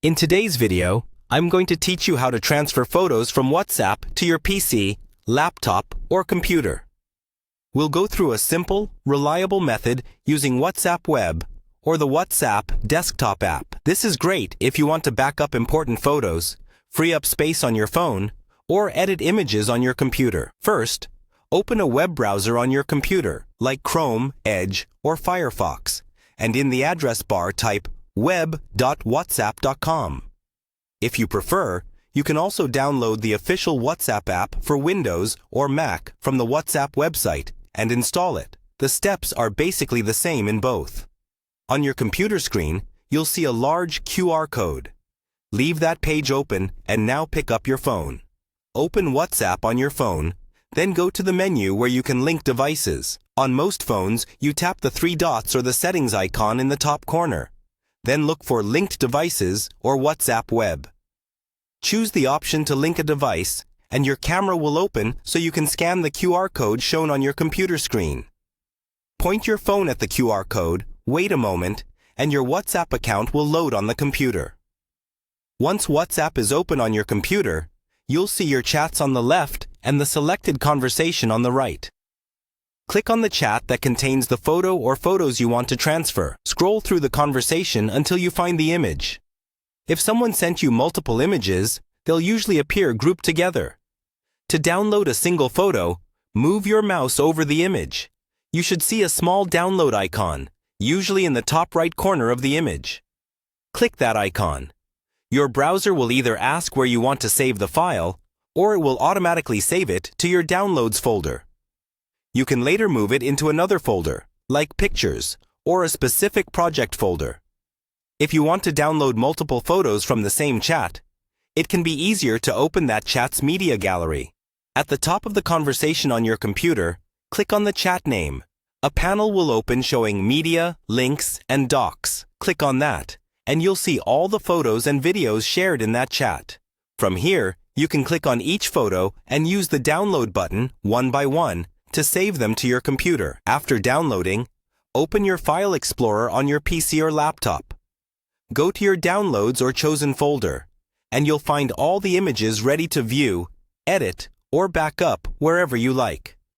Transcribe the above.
In today's video, I'm going to teach you how to transfer photos from WhatsApp to your PC, laptop, or computer. We'll go through a simple, reliable method using WhatsApp Web or the WhatsApp desktop app. This is great if you want to back up important photos, free up space on your phone, or edit images on your computer. First, open a web browser on your computer, like Chrome, Edge, or Firefox, and in the address bar type web.whatsapp.com. If you prefer, you can also download the official WhatsApp app for Windows or Mac from the WhatsApp website and install it. The steps are basically the same in both. On your computer screen, you'll see a large QR code. Leave that page open and now pick up your phone. Open WhatsApp on your phone, then go to the menu where you can link devices. On most phones, you tap the three dots or the settings icon in the top corner. Then look for Linked Devices or WhatsApp Web. Choose the option to link a device, and your camera will open so you can scan the QR code shown on your computer screen. Point your phone at the QR code, wait a moment, and your WhatsApp account will load on the computer. Once WhatsApp is open on your computer, you'll see your chats on the left and the selected conversation on the right. Click on the chat that contains the photo or photos you want to transfer. Scroll through the conversation until you find the image. If someone sent you multiple images, they'll usually appear grouped together. To download a single photo, move your mouse over the image. You should see a small download icon, usually in the top right corner of the image. Click that icon. Your browser will either ask where you want to save the file, or it will automatically save it to your Downloads folder. You can later move it into another folder, like Pictures, or a specific project folder. If you want to download multiple photos from the same chat, it can be easier to open that chat's media gallery. At the top of the conversation on your computer, click on the chat name. A panel will open showing Media, Links, and Docs. Click on that, and you'll see all the photos and videos shared in that chat. From here, you can click on each photo and use the Download button, one by one, to save them to your computer. After downloading, open your File Explorer on your PC or laptop. Go to your Downloads or chosen folder, and you'll find all the images ready to view, edit, or back up wherever you like.